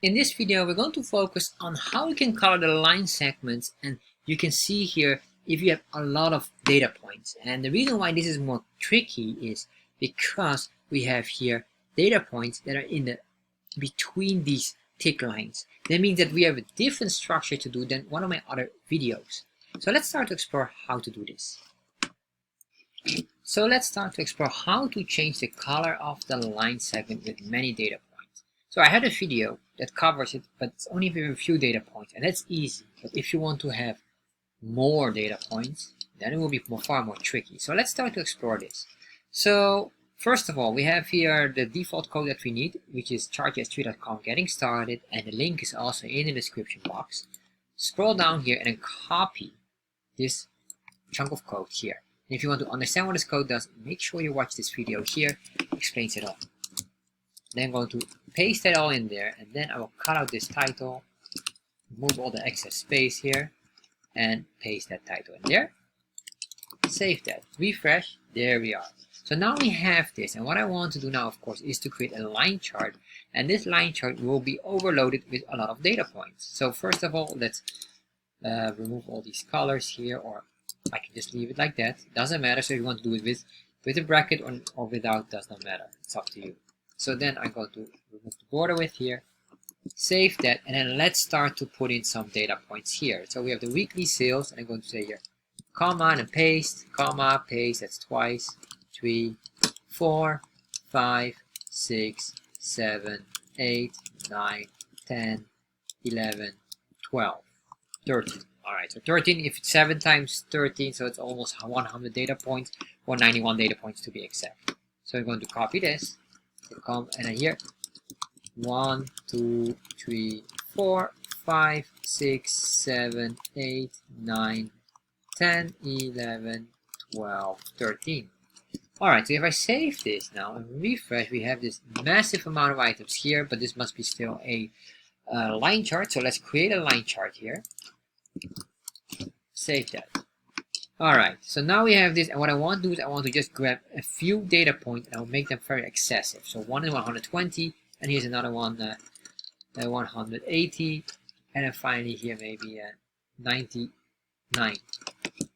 In this video, we're going to focus on how you can color the line segments, and you can see here if you have a lot of data points. And the reason why this is more tricky is because we have here data points that are in the between these tick lines. That means that we have a different structure to do than one of my other videos. So let's start to explore how to do this. So let's start to explore how to change the color of the line segment with many data points. So I had a video that covers it, but it's only with a few data points, and that's easy. But if you want to have more data points, then it will be far more tricky. So let's start to explore this. So first of all, we have here the default code that we need, which is chartjs3.com getting started, and the link is also in the description box. Scroll down here and then copy this chunk of code here. And if you want to understand what this code does, make sure you watch this video here. It explains it all. Then I'm going to paste that all in there, and then I will cut out this title, remove all the excess space here, and paste that title in there. Save that, refresh, there we are. So now we have this, and what I want to do now, of course, is to create a line chart, and this line chart will be overloaded with a lot of data points. So first of all, let's remove all these colors here, or I can just leave it like that. Doesn't matter. So if you want to do it with a bracket or without, does not matter. It's up to you. So then I'm going to remove the border width here, save that, and then let's start to put in some data points here. So we have the weekly sales, and I'm going to say here, comma, and paste, comma, paste, that's twice, 3, 4, 5, 6, 7, 8, 9, 10, 11, 12, 13. Alright, so 13, if it's 7 times 13, so it's almost 100 data points, or 91 data points to be exact. So I'm going to copy this, come, and then here, 1, 2, 3, 4, 5, 6, 7, 8, 9, 10, 11, 12, 13. Alright, so if I save this now and refresh, we have this massive amount of items here, but this must be still a line chart. So let's create a line chart here. Save that. Alright, so now we have this, and what I want to do is I want to just grab a few data points and I'll make them very excessive. So one is 120, and here's another one 180, and then finally here maybe 99.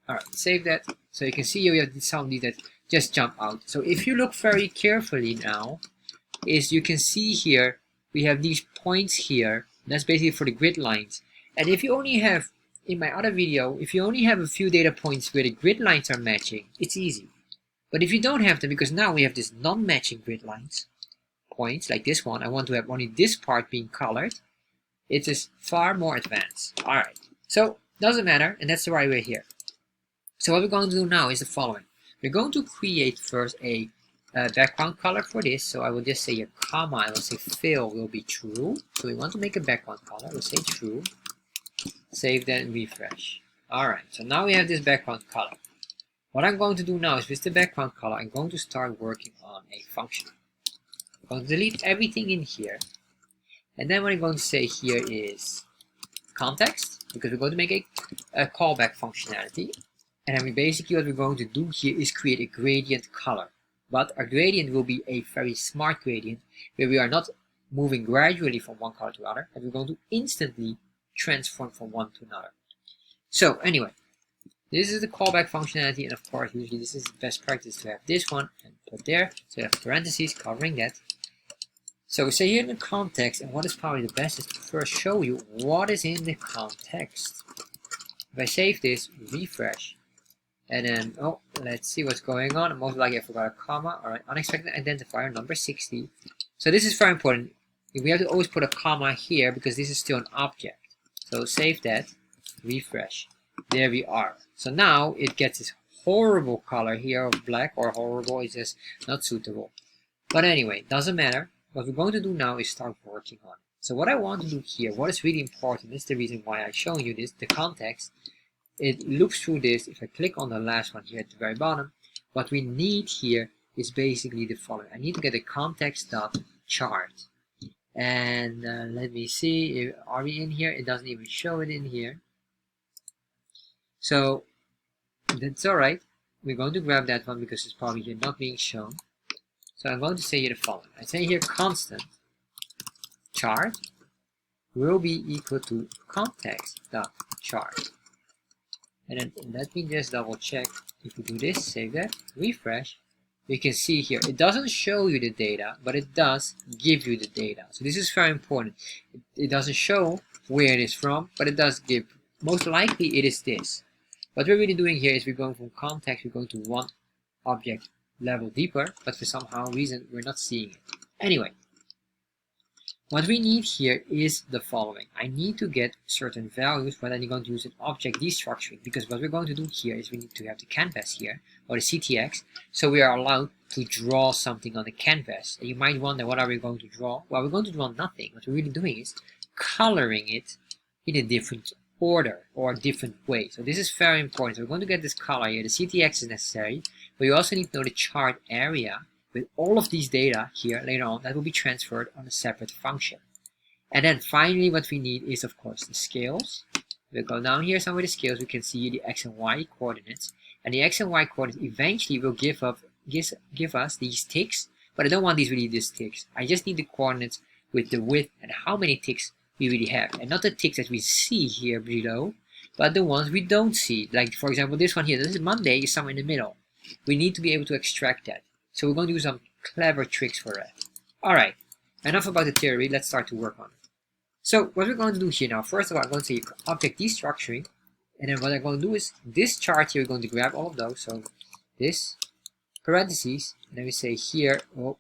Alright, save that. So you can see here we have some of these that just jump out. So if you look very carefully now, is you can see here we have these points here. That's basically for the grid lines. And if you only have, in my other video, if you only have a few data points where the grid lines are matching, it's easy. But if you don't have them, because now we have this non-matching grid lines points, like this one, I want to have only this part being colored, it is far more advanced. Alright, so doesn't matter, and that's why we're here. So what we're going to do now is the following. We're going to create first a background color for this. So I will just say a comma, I will say fill will be true. So we want to make a background color, we'll say true. Save that and refresh. Alright, so now we have this background color. What I'm going to do now is with the background color, I'm going to start working on a function. I'm going to delete everything in here. And then what I'm going to say here is context, because we're going to make a callback functionality. And then basically what we're going to do here is create a gradient color. But our gradient will be a very smart gradient, where we are not moving gradually from one color to another, and we're going to instantly transform from one to another. So anyway, this is the callback functionality, and of course usually this is the best practice to have this one and put there, so you have parentheses covering that. So we say here in the context, and what is probably the best is to first show you what is in the context. If I save this, refresh, and then let's see what's going on. Most likely I forgot a comma. Alright, unexpected identifier number 60. So this is very important. We have to always put a comma here because this is still an object. So save that, refresh. There we are. So now it gets this horrible color here of black, or horrible is just not suitable. But anyway, doesn't matter. What we're going to do now is start working on it. So what I want to do here, what is really important, is the reason why I'm showing you this, the context. It loops through this. If I click on the last one here at the very bottom, what we need here is basically the following. I need to get a context.chart. And let me see, are we in here? It doesn't even show it in here. So that's alright. We're going to grab that one because it's probably here not being shown. So I'm going to say here the following. I say here constant chart will be equal to context.chart. And then let me just double check. If we do this, save that, refresh, you can see here, it doesn't show you the data, but it does give you the data. So this is very important. It doesn't show where it is from, but it does give, most likely it is this. What we're really doing here is we're going from context, we're going to one object level deeper, but for somehow reason we're not seeing it. Anyway, what we need here is the following. I need to get certain values, but then you're going to use an object destructuring, because what we're going to do here is we need to have the canvas here, or the CTX, so we are allowed to draw something on the canvas. And you might wonder, what are we going to draw? Well, we're going to draw nothing. What we're really doing is coloring it in a different order or a different way. So this is very important. So we're going to get this color here. The CTX is necessary, but you also need to know the chart area with all of these data here later on that will be transferred on a separate function. And then finally what we need is of course the scales. We'll go down here somewhere the scales, we can see the x and y coordinates, and the x and y coordinates eventually will give us these ticks, but I don't want these ticks. I just need the coordinates with the width and how many ticks we really have, and not the ticks that we see here below, but the ones we don't see. Like for example this one here, this is Monday, is somewhere in the middle. We need to be able to extract that. So we're going to do some clever tricks for that. Alright, enough about the theory, let's start to work on it. So what we're going to do here now, first of all I'm going to say object destructuring, and then what I'm going to do is this chart here, we're going to grab all of those, so this, parentheses, and then we say here, oh,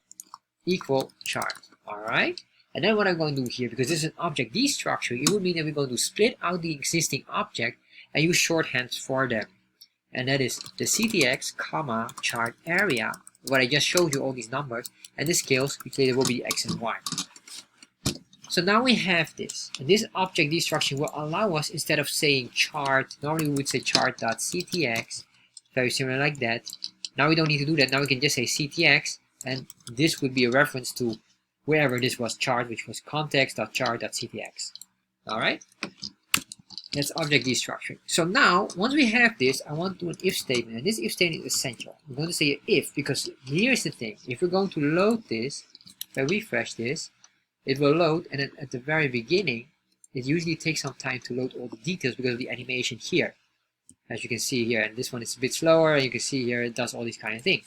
equal chart. Alright, and then what I'm going to do here, because this is an object destructuring, it would mean that we're going to split out the existing object and use shorthands for them. And that is the CTX, comma, chart area, what I just showed you, all these numbers, and the scales, which later will be x and y. So now we have this, and this object destruction will allow us, instead of saying chart, normally we would say chart.ctx, very similar like that. Now we don't need to do that, now we can just say ctx, and this would be a reference to wherever this was chart, which was context.chart.ctx. Alright? That's object destructuring. So now, once we have this, I want to do an if statement, and this if statement is essential. I'm going to say if, because here's the thing. If we're going to load this, if I refresh this, it will load, and then at the very beginning, it usually takes some time to load all the details because of the animation here. As you can see here, and this one is a bit slower, and you can see here it does all these kind of things.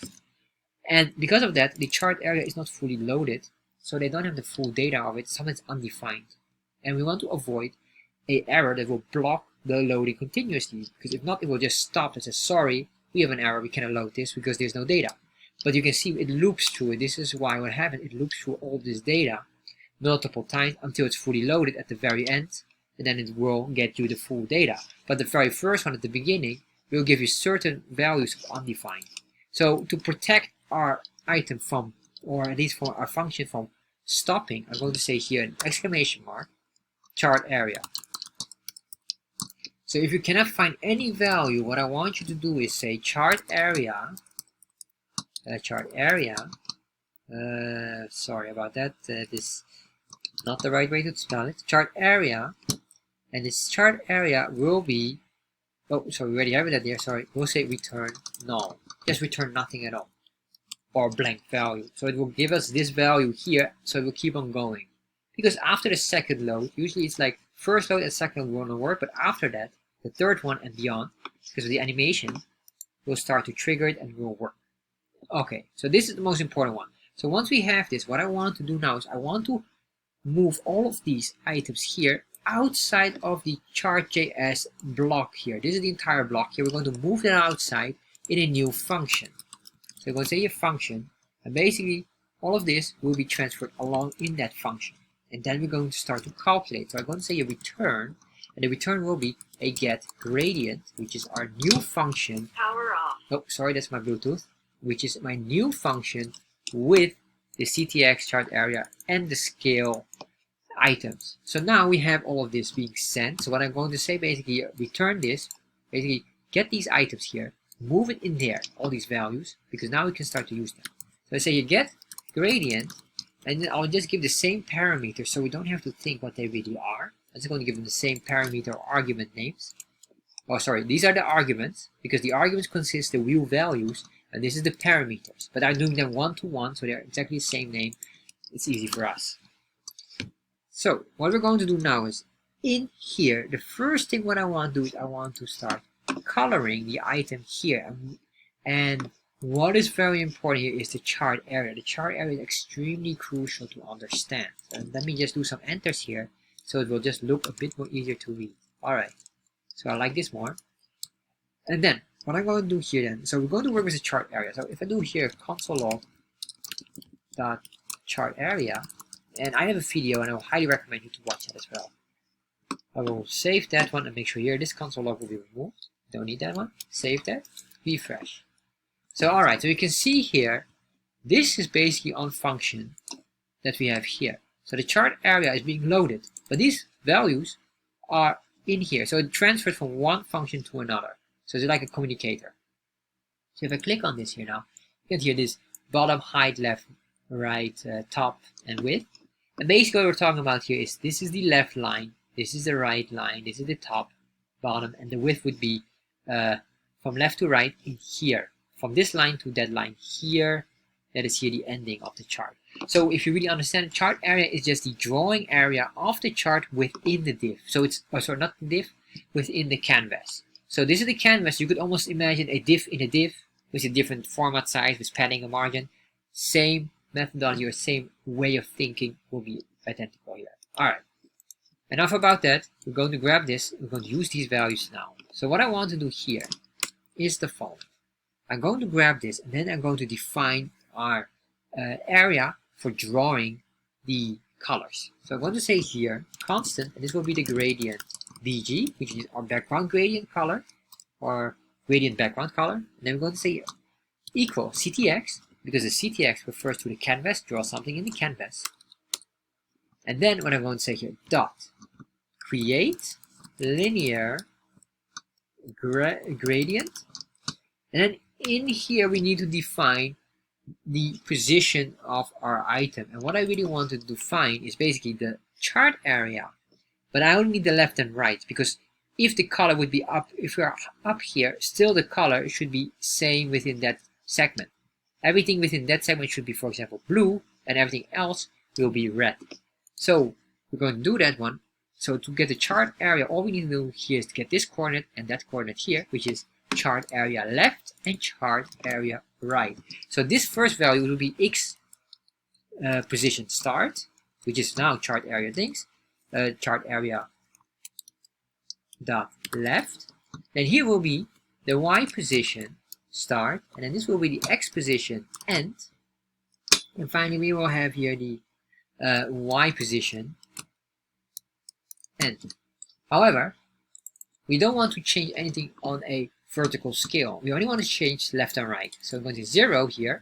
And because of that, the chart area is not fully loaded, so they don't have the full data of it, sometimes undefined. And we want to avoid an error that will block the loading continuously, because if not, it will just stop and say, sorry, we have an error, we cannot load this because there's no data. But you can see it loops through it. This is why what happened, it loops through all this data multiple times until it's fully loaded at the very end, and then it will get you the full data. But the very first one at the beginning will give you certain values of undefined. So to protect our item from, or at least for our function from stopping, I'm going to say here an exclamation mark, chart area. So if you cannot find any value, what I want you to do is say chart area, sorry about that, this is not the right way to spell it, chart area, and this chart area will be, oh, sorry, we already have it there, sorry, we'll say return null, just return nothing at all, or blank value. So it will give us this value here, so it will keep on going. Because after the second load, usually it's like first load and second load won't work, but after that, the third one and beyond, because of the animation, will start to trigger it and will work. Okay, so this is the most important one. So once we have this, what I want to do now is I want to move all of these items here outside of the chart.js block here. This is the entire block here. We're going to move that outside in a new function. So we're going to say a function, and basically all of this will be transferred along in that function. And then we're going to start to calculate. So I'm going to say a return, and the return will be a get gradient, which is our new function. Power off. Oh, sorry, that's my Bluetooth, which is my new function with the CTX chart area and the scale items. So now we have all of this being sent. So what I'm going to say, basically return this, basically get these items here, move it in there, all these values, because now we can start to use them. So I say you get gradient, and then I'll just give the same parameter so we don't have to think what they really are. I'm just going to give them the same parameter or argument names. Oh, sorry, these are the arguments, because the arguments consist of real values, and this is the parameters. But I'm doing them one to one, so they're exactly the same name. It's easy for us. So what we're going to do now is in here, the first thing what I want to do is I want to start coloring the item here. And what is very important here is the chart area. The chart area is extremely crucial to understand. And let me just do some enters here so it will just look a bit more easier to read. Alright, so I like this more. And then what I'm going to do here then, so we're going to work with the chart area. So if I do here console log dot chart area, and I have a video and I will highly recommend you to watch it as well. I will save that one and make sure here this console log will be removed. Don't need that one. Save that. Refresh. So alright, so you can see here, this is basically on function that we have here. So the chart area is being loaded, but these values are in here. So it transfers from one function to another. So it's like a communicator. So if I click on this here now, you can hear this bottom, height, left, right, top, and width. And basically what we're talking about here is this is the left line, this is the right line, this is the top, bottom, and the width would be from left to right in here. From this line to that line here, that is here the ending of the chart. So if you really understand, the chart area is just the drawing area of the chart within the div. So it's, oh, sorry, not the div, within the canvas. So this is the canvas. You could almost imagine a div in a div with a different format size, with padding and margin. Same methodology or same way of thinking will be identical here. Alright, enough about that. We're going to grab this. We're going to use these values now. So what I want to do here is the following. I'm going to grab this and then I'm going to define our area for drawing the colors. So I'm going to say here constant, and this will be the gradient BG, which is our background gradient color or gradient background color. And then we're going to say equal CTX, because the CTX refers to the canvas, draw something in the canvas. And then what I'm going to say here, dot create linear gradient. And then in here we need to define the position of our item. And what I really want to define is basically the chart area, but I only need the left and right, because if the color would be up, if we are up here, still the color should be same within that segment. Everything within that segment should be, for example, blue, and everything else will be red. So we're going to do that one. So to get the chart area, all we need to do here is to get this coordinate and that coordinate here, which is chart area left and chart area right. So this first value will be x position start, which is now chart area things, chart area dot left. Then here will be the y position start, and then this will be the x position end, and finally we will have here the y position end. However, we don't want to change anything on a vertical scale. We only want to change left and right. So I'm going to 0 here,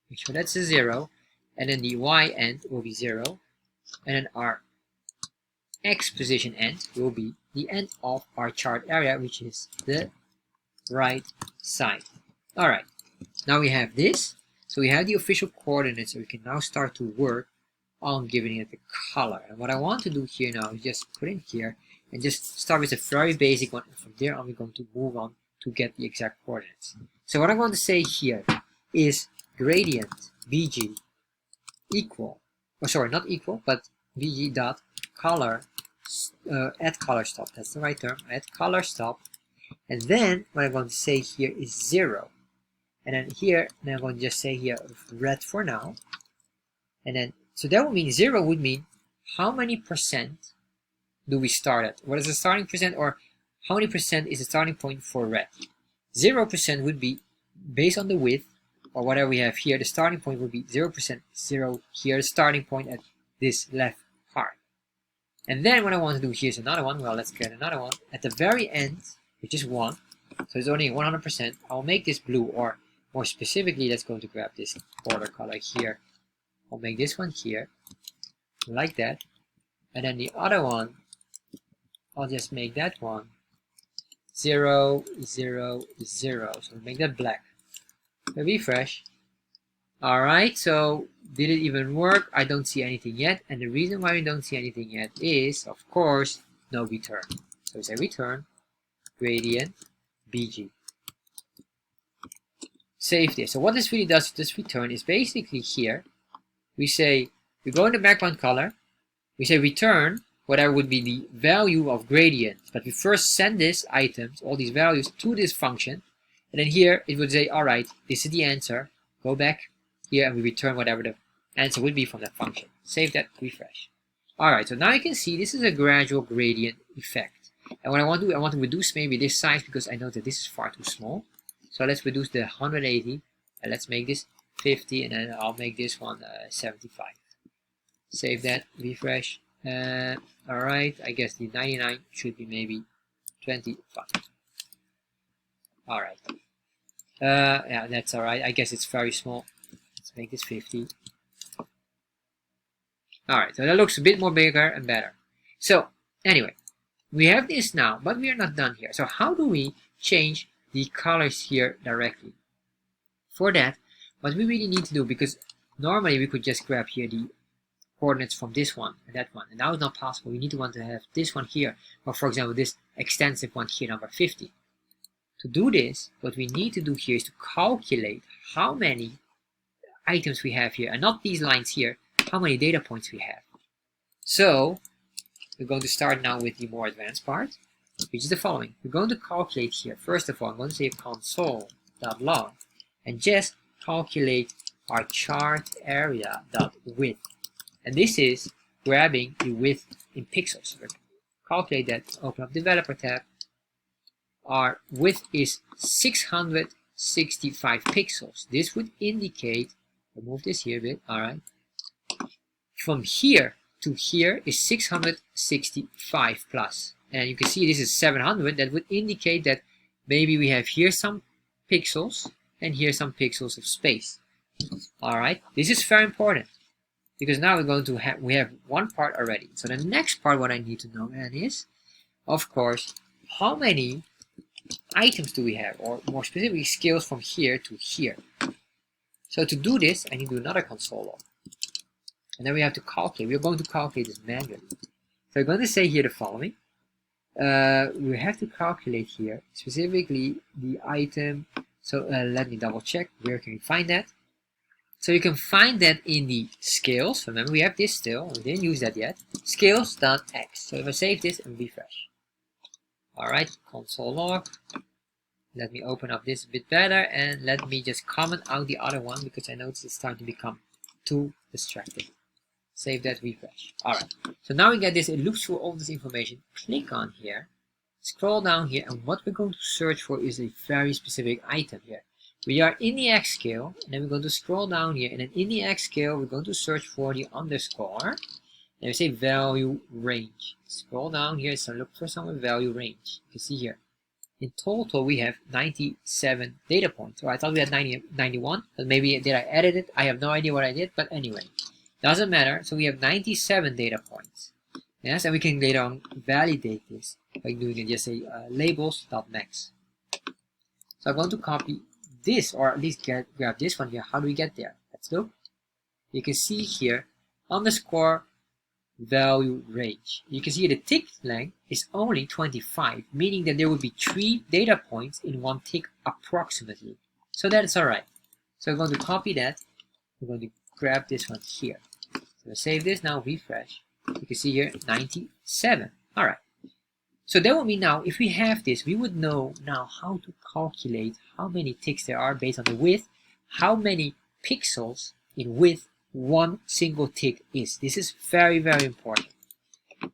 make sure that's a 0, and then the y end will be 0, and then our x position end will be the end of our chart area, which is the right side. Alright, now we have this. So we have the official coordinates, so we can now start to work on giving it the color. And what I want to do here now is just put in here and just start with a very basic one, and from there on we're going to move on to get the exact coordinates. So what I'm going to say here is gradient BG equal, oh sorry, not equal, but BG dot color, add color stop, that's the right term, add color stop. And then what I'm going to say here is 0. And then here, now I'm going to just say here red for now. And then, so that would mean 0 would mean how many percent do we start at? What is the starting percent, or how many percent is the starting point for red? 0% would be based on the width, or whatever we have here, the starting point would be 0%, 0 here, the starting point at this left part. And then what I want to do here is another one, well let's get another one, at the very end, which is 1, so it's only 100%, I'll make this blue, or more specifically, let's go to grab this border color here. I'll make this one here, like that. And then the other one, I'll just make that one 0, 0, 0. So we'll make that black. Refresh. Alright, so did it even work? I don't see anything yet. And the reason why we don't see anything yet is, of course, no return. So we say return gradient BG. Save this. So what this really does, this return is basically here, we say, we go in the background color, we say return whatever would be the value of gradient. But we first send this items, all these values, to this function. And then here it would say, all right, this is the answer. Go back here and we return whatever the answer would be from that function. Save that, refresh. All right, so now you can see this is a gradual gradient effect. And what I want to do, I want to reduce maybe this size because I know that this is far too small. So let's reduce the 180 and let's make this 50, and then I'll make this one 75. Save that, refresh. All right, I guess the 99 should be maybe 25. All right. Yeah, that's all right. I guess it's very small. Let's make this 50. All right, so that looks a bit more bigger and better. So anyway, we have this now, but we are not done here. So how do we change the colors here directly? For that, what we really need to do, because normally we could just grab here the coordinates from this one and that one, and now it's not possible. We need to want to have this one here, or for example this extensive one here, number 50. To do this, what we need to do here is to calculate how many items we have here, and not these lines here, how many data points we have. So we're going to start now with the more advanced part, which is the following. We're going to calculate here. First of all, I'm going to say console.log and just calculate our chart area.width. And this is grabbing the width in pixels. So calculate that, open up developer tab. Our width is 665 pixels. This would indicate, remove this here a bit, alright. From here to here is 665 plus. And you can see this is 700. That would indicate that maybe we have here some pixels and here some pixels of space. Alright, this is very important because now we're going to have, we have one part already. So the next part what I need to know then is, of course, how many items do we have, or more specifically scales from here to here. So to do this, I need to do another console log. And then we have to calculate. We're going to calculate this manually. So we're going to say here the following. We have to calculate here specifically the item. So let me double check. Where can we find that? So you can find that in the scales. Remember, we have this still. We didn't use that yet. Scales.x. So if I save this and refresh. Alright, console log. Let me open up this a bit better and let me just comment out the other one because I notice it's starting to become too distracting. Save that, refresh. Alright, so now we get this. It looks through all this information. Click on here, scroll down here, and what we're going to search for is a very specific item here. We are in the X scale, and then we're going to scroll down here, and then in the X scale, we're going to search for the underscore. And we say value range. Scroll down here, so look for some value range. You can see here. In total, we have 97 data points. So I thought we had 91, but maybe did I edit it? I have no idea what I did, but anyway. Doesn't matter. So we have 97 data points. Yes, and we can later on validate this by doing it. Just say labels.max. So I'm going to copy this, or at least grab this one here. How do we get there? Let's look. You can see here underscore value range. You can see the tick length is only 25, meaning that there will be 3 data points in one tick approximately. So that's alright. So we're going to copy that. We're going to grab this one here. So save this, now refresh. You can see here 97. Alright. So that would mean now if we have this, we would know now how to calculate how many ticks there are based on the width, how many pixels in width one single tick is. This is very, very important.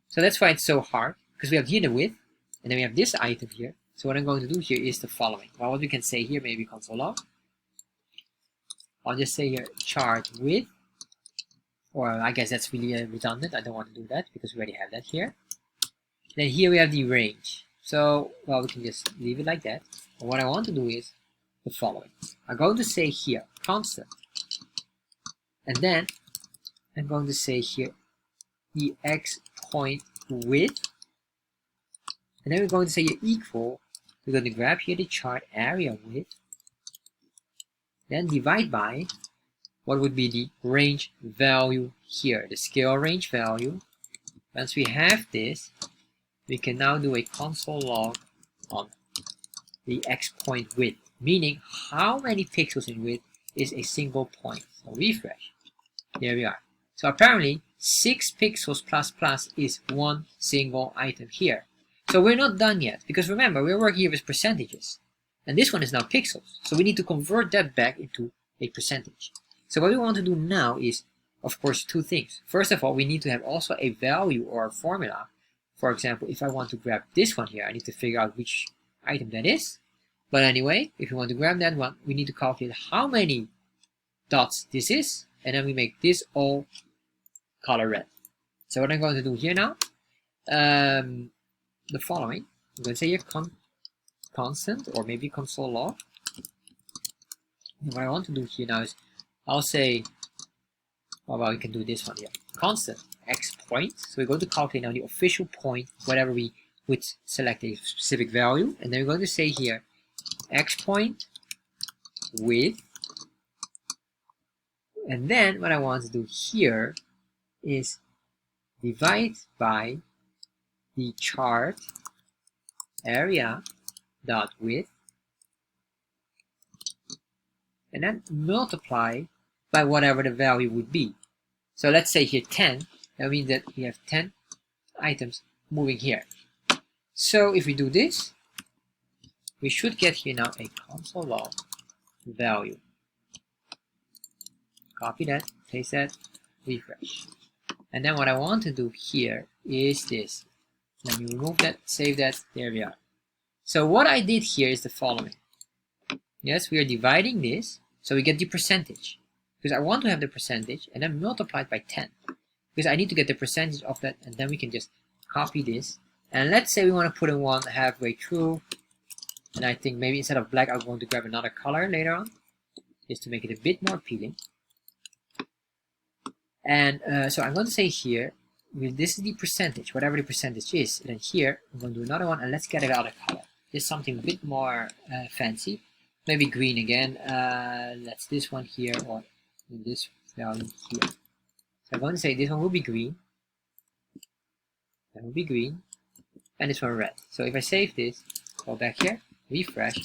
So that's why it's so hard, because we have here the width, and then we have this item here. So what I'm going to do here is the following. Well, what we can say here, maybe console log. I'll just say here chart width, or I guess that's really redundant. I don't want to do that because we already have that here. Then here we have the range. So, well, we can just leave it like that. But what I want to do is the following. I'm going to say here constant. And then I'm going to say here the X point width. And then we're going to say equal. We're going to grab here the chart area width. Then divide by what would be the range value here, the scale range value. Once we have this, we can now do a console log on the X point width, meaning how many pixels in width is a single point. So refresh. There we are. So apparently 6 pixels plus plus is one single item here. So we're not done yet, because remember, we're working here with percentages. And this one is now pixels. So we need to convert that back into a percentage. So what we want to do now is, of course, two things. First of all, we need to have also a value or a formula. For example, if I want to grab this one here, I need to figure out which item that is. But anyway, if we want to grab that one, we need to calculate how many dots this is. And then we make this all color red. So what I'm going to do here now, the following. I'm going to say here constant, or maybe console log. And what I want to do here now is, I'll say, well, we can do this one here. Constant x point. So we're going to calculate now the official point, whatever we would select a specific value. And then we're going to say here, x point width. And then what I want to do here is divide by the chart area dot width, and then multiply by whatever the value would be. So let's say here 10, that means that we have 10 items moving here. So if we do this, we should get here now a console log value. Copy that, paste that, refresh. And then what I want to do here is this. Let me remove that, save that, there we are. So what I did here is the following. Yes, we are dividing this, so we get the percentage. Because I want to have the percentage and then multiply it by 10. Because I need to get the percentage of that, and then we can just copy this. And let's say we want to put in one halfway through. And I think maybe instead of black, I'm going to grab another color later on, just to make it a bit more appealing. And so I'm going to say here, this is the percentage, whatever the percentage is. And then here, I'm going to do another one, and let's get another color. Just something a bit more fancy. Maybe green again. Let's this one here, or this value here. So I'm going to say this one will be green. That will be green. And this one red. So if I save this, go back here, refresh,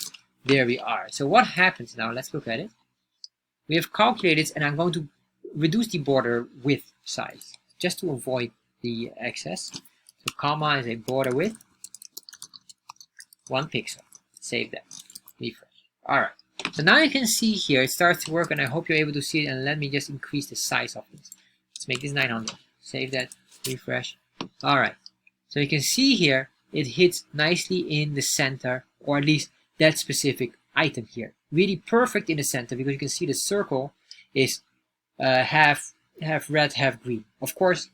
there we are. So what happens now? Let's look at it. We have calculated, and I'm going to reduce the border width size just to avoid the excess. So comma is a border width, 1 pixel. Save that, refresh. Alright, so now you can see here it starts to work, and I hope you're able to see it. And let me just increase the size of this. Let's make this 900. Save that, refresh. Alright, so you can see here it hits nicely in the center, or at least that specific item here. Really perfect in the center, because you can see the circle is half red, half green. Of course,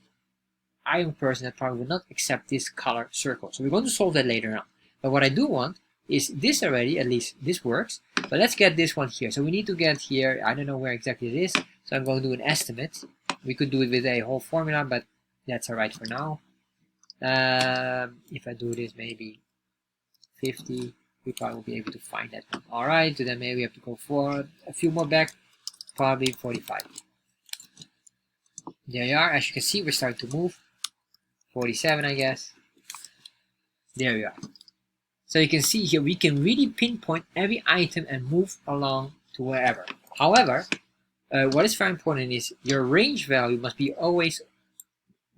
I am a person that probably will not accept this color circle. So we're going to solve that later on. But what I do want is this already, at least this works. But let's get this one here. So we need to get here, I don't know where exactly it is. So I'm going to do an estimate. We could do it with a whole formula, but that's alright for now. If I do this maybe 50, we probably will be able to find that one. Alright, so then maybe we have to go for a few more back, probably 45. There you are. As you can see, we're starting to move. 47, I guess. There we are. So you can see here, we can really pinpoint every item and move along to wherever. However, what is very important is your range value must be always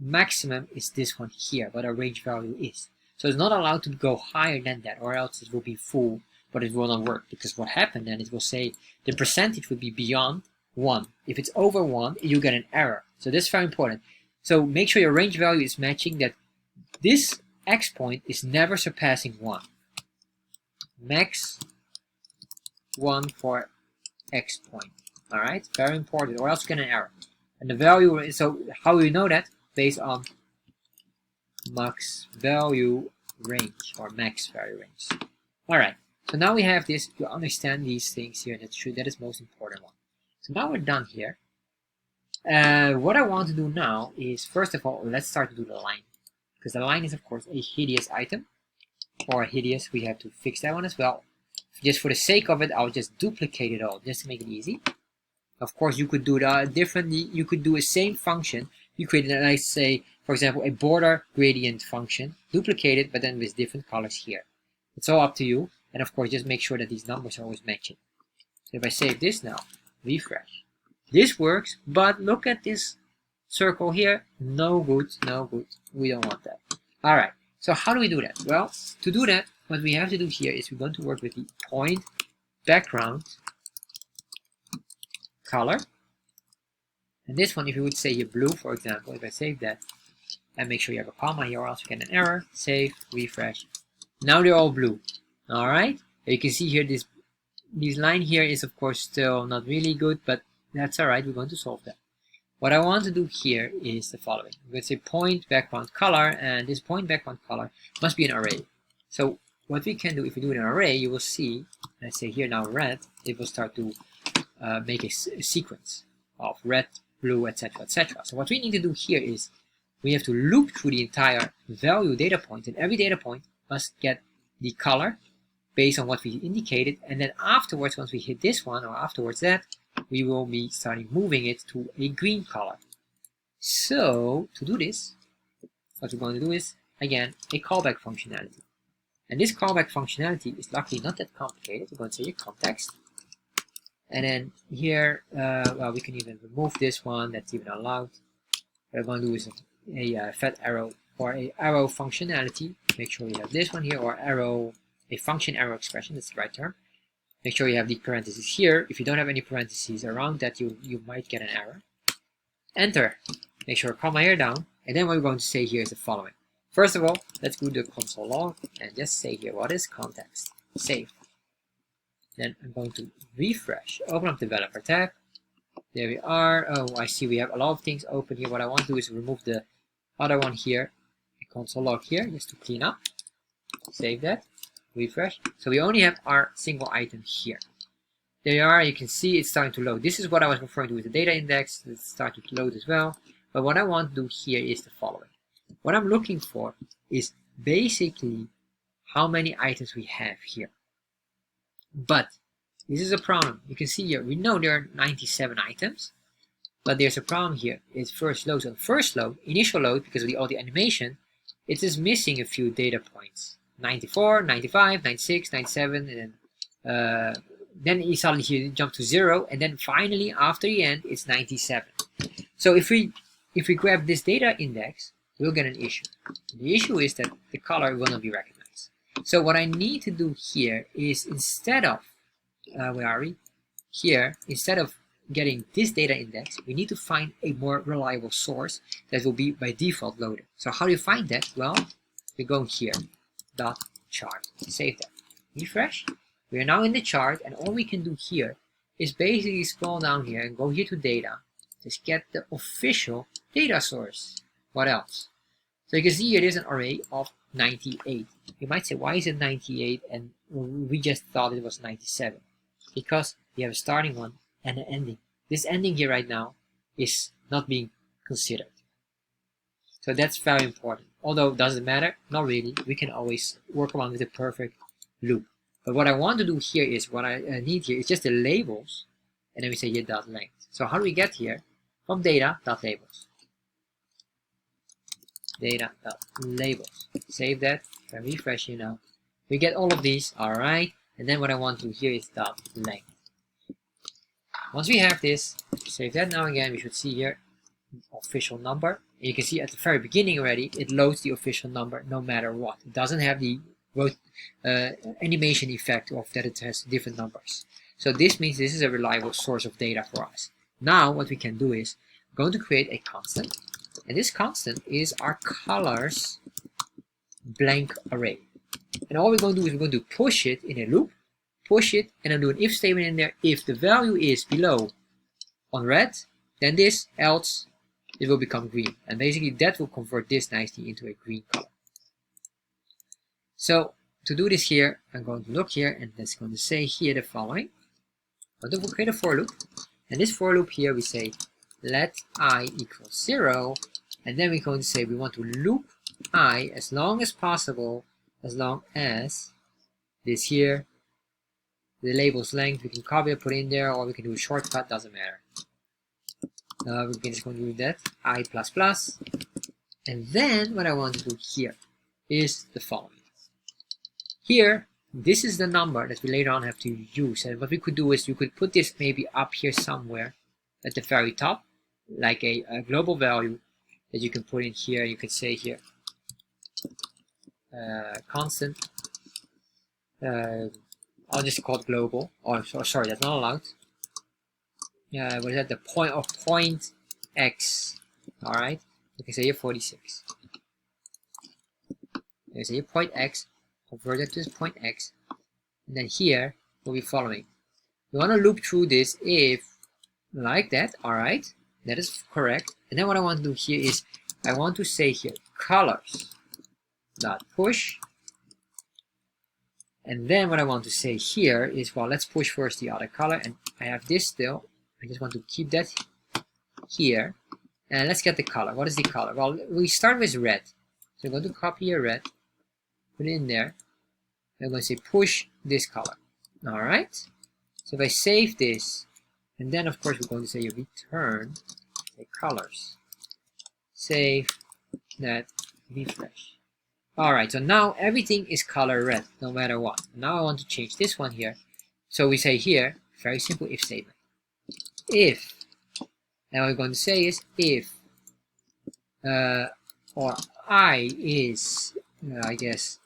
maximum is this one here, what our range value is. So it's not allowed to go higher than that, or else it will be full, but it will not work. Because what happened then, it will say the percentage would be beyond 1. If it's over 1, you get an error. So that's very important. So make sure your range value is matching that this x point is never surpassing 1. Max 1 for x point. Alright, very important, or else you get an error. And the value, so how do you know that? Based on max value range, or max value range. Alright, so now we have this, you understand these things here, that is most important one. So now we're done here. What I want to do now is, first of all, let's start to do the line. Because the line is, of course, a hideous item. Or hideous, we have to fix that one as well. Just for the sake of it, I'll just duplicate it all, just to make it easy. Of course, you could do it differently. You could do a same function. You create, let's say, for example, a border gradient function. Duplicate it, but then with different colors here. It's all up to you. And of course, just make sure that these numbers are always matching. So if I save this now, refresh. This works, but look at this circle here, no good, no good. We don't want that. All right. So how do we do that? Well, to do that, what we have to do here is we're going to work with the point background color. And this one, if you would say here blue, for example, if I save that and make sure you have a comma here or else you get an error, save, refresh. Now they're all blue. All right. You can see here this line here is of course still not really good, but that's all right. We're going to solve that. What I want to do here is the following. I'm going to say point background color, and this point background color must be an array. So what we can do, if we do an array, you will see, let's say here now red, it will start to make a sequence of red, blue, etc., etc. So what we need to do here is we have to loop through the entire value data point, and every data point must get the color based on what we indicated, and then afterwards, once we hit this one, or afterwards that, we will be starting moving it to a green color. So to do this, what we're going to do is, again, a callback functionality. And this callback functionality is luckily not that complicated. We're going to say your context. And then here, well, we can even remove this one, that's even allowed. What I'm going to do is a fat arrow or a arrow functionality. Make sure you have this one here, or arrow, a function arrow expression, that's the right term. Make sure you have the parentheses here. If you don't have any parentheses around that, you might get an error. Enter. Make sure comma here down. And then what we're going to say here is the following. First of all, let's go to the console log and just say here, what is context? Save. Then I'm going to refresh. Open up developer tab. There we are. Oh, I see we have a lot of things open here. What I want to do is remove the other one here, the console log here, just to clean up. Save that. Refresh. So we only have our single item here. There you are. You can see it's starting to load. This is what I was referring to with the data index. It's starting to load as well. But what I want to do here is the following. What I'm looking for is basically how many items we have here. But this is a problem. You can see here, we know there are 97 items, but there's a problem here. It's first load. So first load, initial load, because of all the animation, it is missing a few data points. 94, 95, 96, 97, and then you suddenly here jump to 0, and then finally after the end it's 97. So if we grab this data index, we'll get an issue. The issue is that the color will not be recognized. So what I need to do here is, instead of where are we? Here, instead of getting this data index, we need to find a more reliable source that will be by default loaded. So how do you find that? Well, we go here. .chart. Save that. Refresh. We are now in the chart, and all we can do here is basically scroll down here and go here to data. Just get the official data source. What else? So you can see here there's an array of 98. You might say, why is it 98 and we just thought it was 97? Because we have a starting one and an ending. This ending here right now is not being considered. So that's very important. Although it doesn't matter, not really. We can always work around with a perfect loop. But what I want to do here is, what I need here is just the labels, and then we say here dot length. So how do we get here? From data dot labels. Data dot labels. Save that and refresh here now. We get all of these, alright. And then what I want to do here is dot length. Once we have this, save that now again, we should see here official number. And you can see at the very beginning already, it loads the official number no matter what. It doesn't have the animation effect of that it has different numbers. So this means this is a reliable source of data for us. Now what we can do is, we're going to create a constant. And this constant is our colors blank array. And all we're going to do is we're going to push it in a loop, push it, and then do an if statement in there. If the value is below on red, then this, else it will become green. And basically that will convert this nicely into a green color. So to do this here, I'm going to look here, and that's going to say here the following. I'm going to create a for loop. And this for loop here we say let I equal 0, and then we're going to say we want to loop I as long as possible, as long as this here, the label's length, we can copy it, put in there, or we can do a shortcut, doesn't matter. We're just going to do that, I++. And then what I want to do here is the following. Here, this is the number that we later on have to use. And what we could do is you could put this maybe up here somewhere at the very top. like a global value that you can put in here. You can say here constant. I'll just call it global. Oh, sorry, that's not allowed. What is that? The point x. All right. You can say here 46. You can say here point x. Convert it to this point x, and then here we'll be following. We want to loop through this if like that. All right, that is correct. And then what I want to do here is I want to say here colors dot push. And then what I want to say here is, well, let's push first the other color, and I have this still. I just want to keep that here, and let's get the color. What is the color? Well, we start with red, so I'm going to copy a red, put it in there. I'm going to say push this color. All right. So if I save this, and then of course we're going to say return the colors. Save that, refresh. Alright, so now everything is color red, no matter what. Now I want to change this one here. So we say here, very simple if statement. If, and what we're going to say is if, or I is, I guess,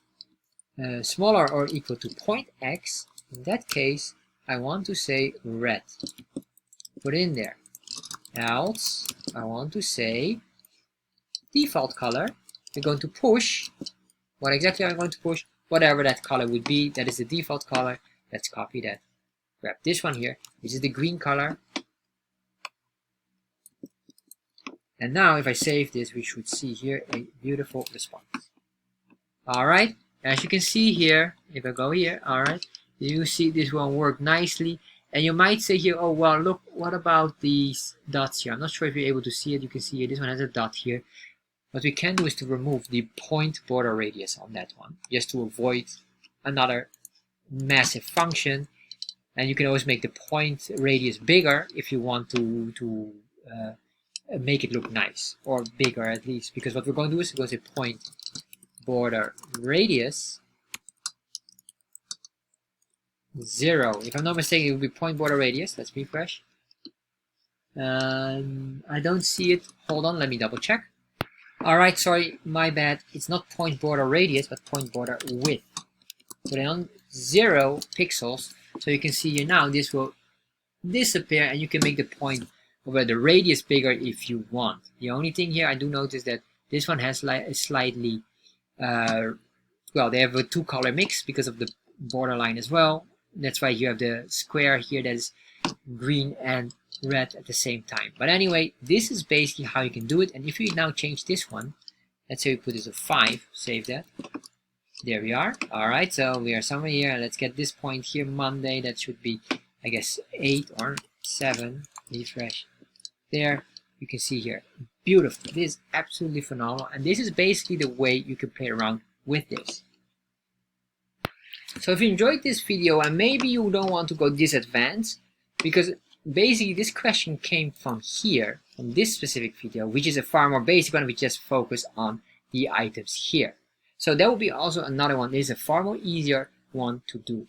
smaller or equal to point x, in that case, I want to say red. Put it in there. Else, I want to say default color. We're going to push. What exactly I'm going to push? Whatever that color would be, that is the default color. Let's copy that. Grab this one here. This is the green color. And now if I save this, we should see here a beautiful response. Alright, as you can see here, if I go here, alright, you see this one work nicely. And you might say here, oh well, look, what about these dots here? I'm not sure if you're able to see it. You can see here, this one has a dot here. What we can do is to remove the point border radius on that one, just to avoid another massive function. And you can always make the point radius bigger if you want to make it look nice, or bigger at least. Because what we're going to do is we're going to say point border radius 0. If I'm not mistaken, it will be point border radius. Let's refresh. I don't see it. Hold on, let me double check. Alright, sorry, my bad. It's not point border radius, but point border width. Put it on 0 pixels, so you can see here now this will disappear, and you can make the point over the radius bigger if you want. The only thing here I do notice that this one has like a slightly, well, they have a 2-color mix because of the borderline as well. That's why you have the square here that is green and red at the same time. But anyway, this is basically how you can do it. And if you now change this one, let's say we put this a 5, save that. There we are. Alright, so we are somewhere here. Let's get this point here, Monday. That should be, I guess, 8 or 7. Refresh. There, you can see here. Beautiful. This is absolutely phenomenal. And this is basically the way you can play around with this. So if you enjoyed this video, and maybe you don't want to go this advanced, because basically this question came from here, from this specific video, which is a far more basic one. We just focus on the items here. So that will be also another one. This is a far more easier one to do.